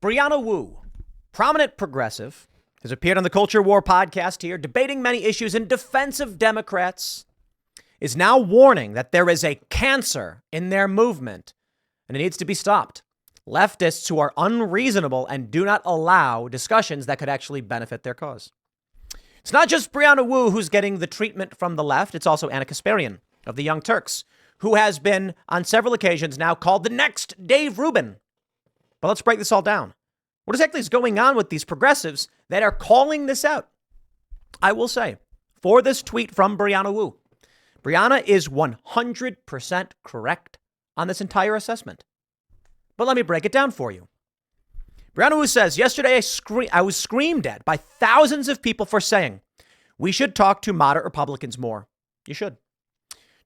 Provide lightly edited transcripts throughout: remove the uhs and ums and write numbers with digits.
Brianna Wu, prominent progressive, has appeared on the Culture War podcast here, debating many issues in defense of Democrats, is now warning that there is a cancer in their movement and it needs to be stopped. Leftists who are unreasonable and do not allow discussions that could actually benefit their cause. It's not just Brianna Wu who's getting the treatment from the left. It's also Anna Kasparian of the Young Turks, who has been on several occasions now called the next Dave Rubin. But let's break this all down. What exactly is going on with these progressives that are calling this out? I will say, for this tweet from Brianna Wu, Brianna is 100% correct on this entire assessment. But let me break it down for you. Brianna Wu says, yesterday I was screamed at by thousands of people for saying, we should talk to moderate Republicans more. You should.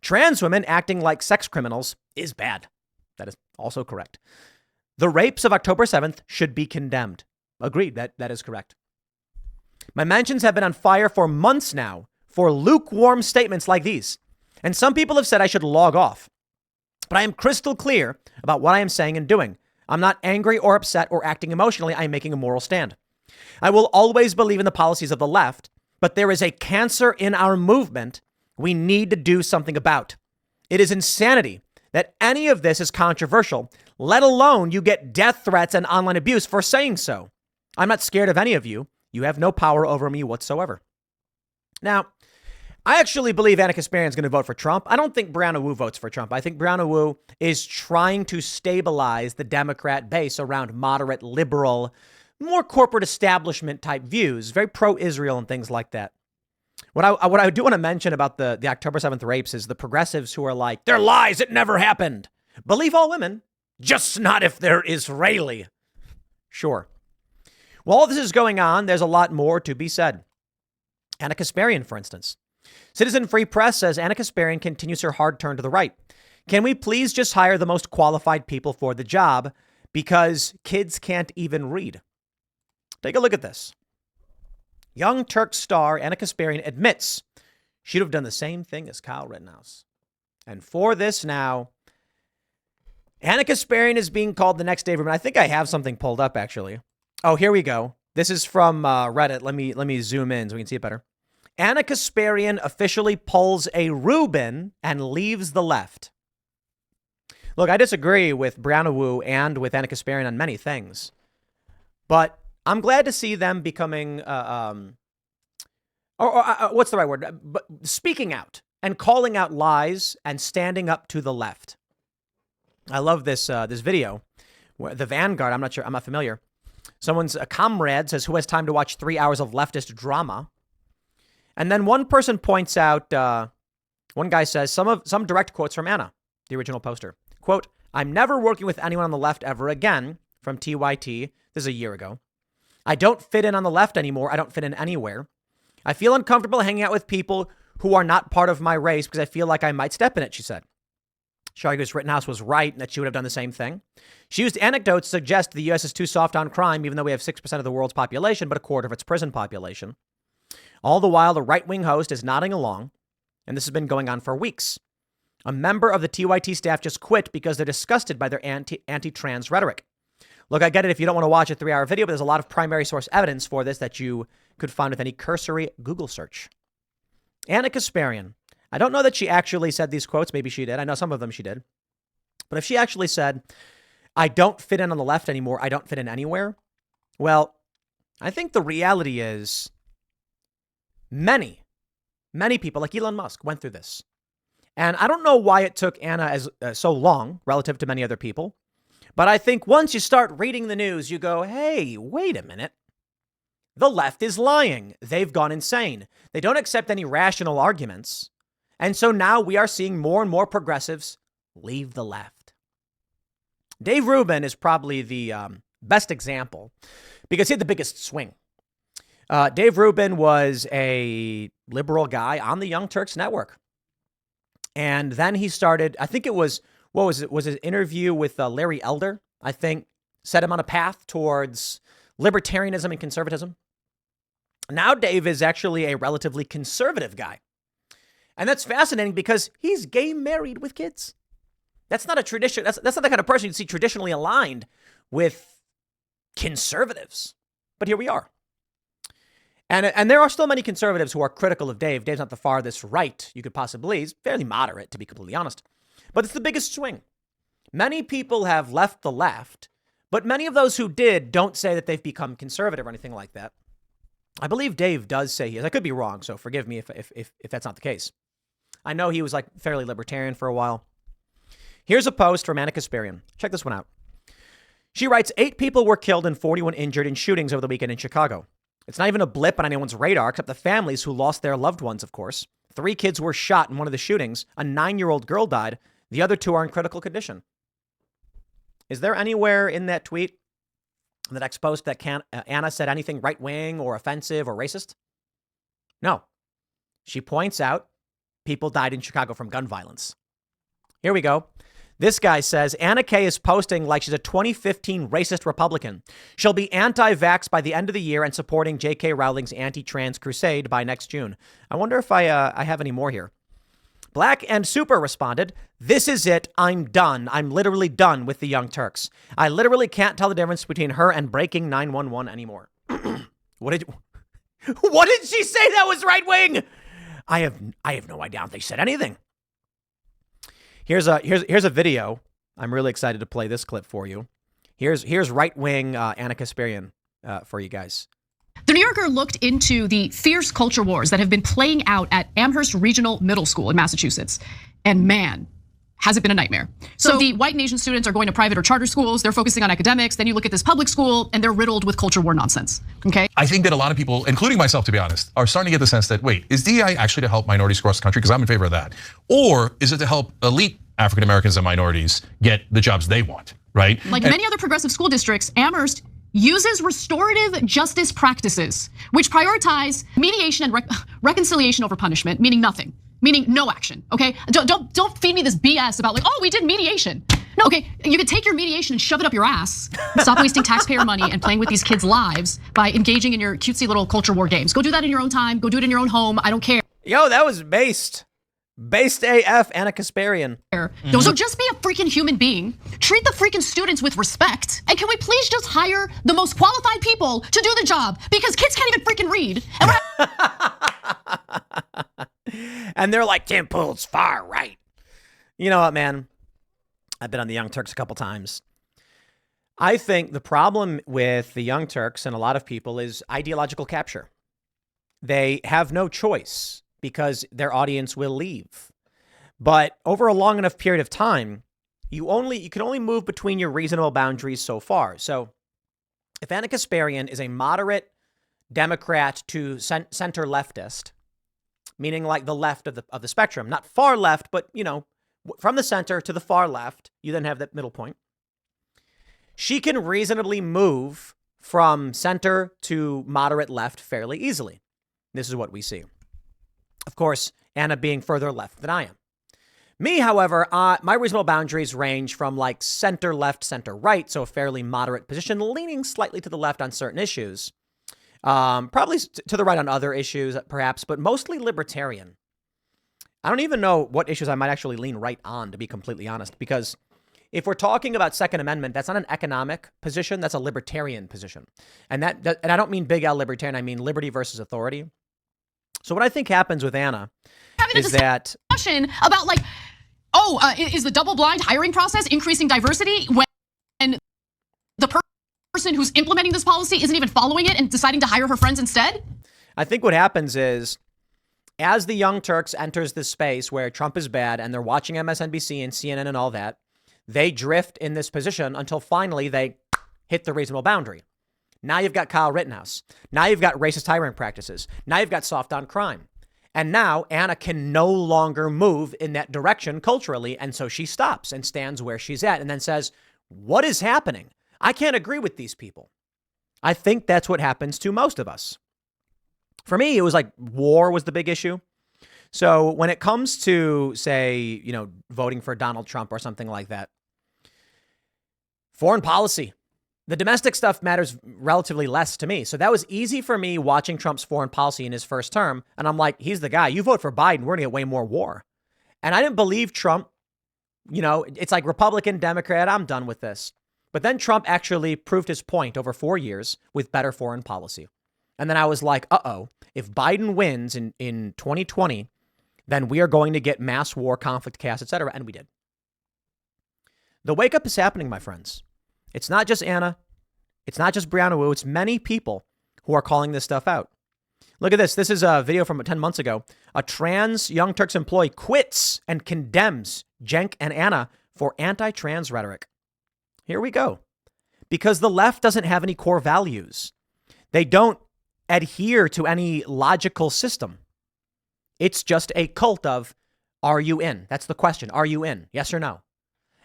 Trans women acting like sex criminals is bad. That is also correct. The rapes of October 7th should be condemned. Agreed. That is correct. My mentions have been on fire for months now for lukewarm statements like these. And some people have said I should log off. But I am crystal clear about what I am saying and doing. I'm not angry or upset or acting emotionally. I am making a moral stand. I will always believe in the policies of the left, but there is a cancer in our movement we need to do something about. It is insanity that any of this is controversial, let alone you get death threats and online abuse for saying so. I'm not scared of any of you. You have no power over me whatsoever. Now, I actually believe Anna Kasparian is going to vote for Trump. I don't think Brianna Wu votes for Trump. I think Brianna Wu is trying to stabilize the Democrat base around moderate, liberal, more corporate establishment type views, very pro-Israel and things like that. What I do want to mention about the October 7th rapes is the progressives who are like, they're lies, it never happened. Believe all women, just not if they're Israeli. Sure. While all this is going on, there's a lot more to be said. Anna Kasparian, for instance. Citizen Free Press says Anna Kasparian continues her hard turn to the right. Can we please just hire the most qualified people for the job because kids can't even read? Take a look at this. Young Turk star Anna Kasparian admits she'd have done the same thing as Kyle Rittenhouse. And for this now, Anna Kasparian is being called the next Dave Rubin. I think I have something pulled up, actually. Oh, here we go. This is from Reddit. Let me zoom in so we can see it better. Anna Kasparian officially pulls a Rubin and leaves the left. Look, I disagree with Brianna Wu and with Anna Kasparian on many things, but I'm glad to see them becoming, what's the right word? But speaking out and calling out lies and standing up to the left. I love this video. The Vanguard, I'm not sure, I'm not familiar. Someone's a comrade says, who has time to watch 3 hours of leftist drama? And then one person points out, one guy says, some direct quotes from Anna, the original poster. Quote, I'm never working with anyone on the left ever again, from TYT. This is a year ago. I don't fit in on the left anymore. I don't fit in anywhere. I feel uncomfortable hanging out with people who are not part of my race because I feel like I might step in it, she said. She argues Rittenhouse was right and that she would have done the same thing. She used anecdotes to suggest the U.S. is too soft on crime, even though we have 6% of the world's population, but a quarter of its prison population. All the while, the right-wing host is nodding along, and this has been going on for weeks. A member of the TYT staff just quit because they're disgusted by their anti-trans rhetoric. Look, I get it if you don't want to watch a 3-hour video, but there's a lot of primary source evidence for this that you could find with any cursory Google search. Anna Kasparian. I don't know that she actually said these quotes. Maybe she did. I know some of them she did. But if she actually said, I don't fit in on the left anymore, I don't fit in anywhere. Well, I think the reality is many people like Elon Musk went through this. And I don't know why it took Anna as so long relative to many other people. But I think once you start reading the news, you go, hey, wait a minute. The left is lying. They've gone insane. They don't accept any rational arguments. And so now we are seeing more and more progressives leave the left. Dave Rubin is probably the best example because he had the biggest swing. Dave Rubin was a liberal guy on the Young Turks network. And then he started, I think it was, was his interview with Larry Elder, I think, set him on a path towards libertarianism and conservatism. Now Dave is actually a relatively conservative guy. And that's fascinating because he's gay married with kids. That's not a tradition. That's not the kind of person you'd see traditionally aligned with conservatives. But here we are. And there are still many conservatives who are critical of Dave. Dave's not the farthest right you could possibly. He's fairly moderate, to be completely honest. But it's the biggest swing. Many people have left the left, but many of those who did don't say that they've become conservative or anything like that. I believe Dave does say he is. I could be wrong, so forgive me if that's not the case. I know he was like fairly libertarian for a while. Here's a post from Anna Kasparian. Check this one out. She writes, 8 people were killed and 41 injured in shootings over the weekend in Chicago. It's not even a blip on anyone's radar, except the families who lost their loved ones, of course. 3 kids were shot in one of the shootings. A 9-year-old girl died. The other 2 are in critical condition. Is there anywhere in that tweet, in the next post, that Anna said anything right-wing or offensive or racist? No. She points out people died in Chicago from gun violence. Here we go. This guy says, Anna Kay is posting like she's a 2015 racist Republican. She'll be anti-vax by the end of the year and supporting J.K. Rowling's anti-trans crusade by next June. I wonder if I have any more here. Black and Super responded, this is it. I'm done. I'm literally done with the Young Turks. I literally can't tell the difference between her and breaking 911 anymore. What did she say that was right wing? I have no idea. I don't think she said anything. Here's a video. I'm really excited to play this clip for you. Here's right-wing Anna Kasparian for you guys. The New Yorker looked into the fierce culture wars that have been playing out at Amherst Regional Middle School in Massachusetts. And man, has it been a nightmare. So the white nation students are going to private or charter schools. They're focusing on academics. Then you look at this public school and they're riddled with culture war nonsense, okay? I think that a lot of people, including myself, to be honest, are starting to get the sense that, wait, is DEI actually to help minorities across the country? Because I'm in favor of that. Or is it to help elite African Americans and minorities get the jobs they want, right? Like many other progressive school districts, Amherst uses restorative justice practices, which prioritize mediation and reconciliation over punishment, meaning nothing, meaning no action, okay? Don't feed me this BS about like, oh, we did mediation. No, okay, you could take your mediation and shove it up your ass. Stop wasting taxpayer money and playing with these kids' lives by engaging in your cutesy little culture war games. Go do that in your own time. Go do it in your own home. I don't care. Yo, that was based AF, Anna Kasparian. So just be a freaking human being. Treat the freaking students with respect. And can we please just hire the most qualified people to do the job? Because kids can't even freaking read. And they're like, Tim Pool's far right. You know what, man? I've been on the Young Turks a couple times. I think the problem with the Young Turks and a lot of people is ideological capture. They have no choice because their audience will leave. But over a long enough period of time, you can only move between your reasonable boundaries so far. So if Anna Kasparian is a moderate Democrat to center leftist, meaning like the left of the spectrum, not far left, but from the center to the far left, you then have that middle point. She can reasonably move from center to moderate left fairly easily. This is what we see. Of course, Anna being further left than I am. Me, however, my reasonable boundaries range from like center left, center right, so a fairly moderate position, leaning slightly to the left on certain issues. Probably to the right on other issues, perhaps, but mostly libertarian. I don't even know what issues I might actually lean right on, to be completely honest, because if we're talking about Second Amendment, that's not an economic position, that's a libertarian position. And and I don't mean big L libertarian, I mean liberty versus authority. So what I think happens with Anna is that discussion about like, is the double blind hiring process increasing diversity when the person who's implementing this policy isn't even following it and deciding to hire her friends instead? I think what happens is, as the Young Turks enters this space where Trump is bad and they're watching MSNBC and CNN and all that, they drift in this position until finally they hit the reasonable boundary. Now you've got Kyle Rittenhouse. Now you've got racist hiring practices. Now you've got soft on crime. And now Anna can no longer move in that direction culturally. And so she stops and stands where she's at and then says, what is happening? I can't agree with these people. I think that's what happens to most of us. For me, it was like war was the big issue. So when it comes to, say, voting for Donald Trump or something like that, foreign policy, the domestic stuff matters relatively less to me. So that was easy for me watching Trump's foreign policy in his first term. And I'm like, he's the guy. You vote for Biden, we're going to get way more war. And I didn't believe Trump. It's like Republican, Democrat. I'm done with this. But then Trump actually proved his point over 4 years with better foreign policy. And then I was like, if Biden wins in 2020, then we are going to get mass war, conflict, chaos, etc. And we did. The wake up is happening, my friends. It's not just Anna. It's not just Brianna Wu. It's many people who are calling this stuff out. Look at this. This is a video from 10 months ago. A trans Young Turks employee quits and condemns Cenk and Anna for anti-trans rhetoric. Here we go. Because the left doesn't have any core values. They don't adhere to any logical system. It's just a cult of, are you in? That's the question. Are you in? Yes or no?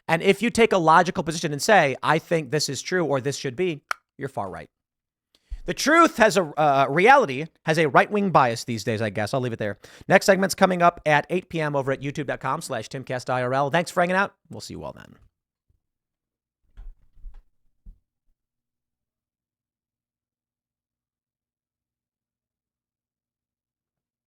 And if you take a logical position and say, I think this is true or this should be, you're far right. The truth has a reality has a right-wing bias these days, I guess. I'll leave it there. Next segment's coming up at 8 p.m. over at youtube.com/TimcastIRL. Thanks for hanging out. We'll see you all then.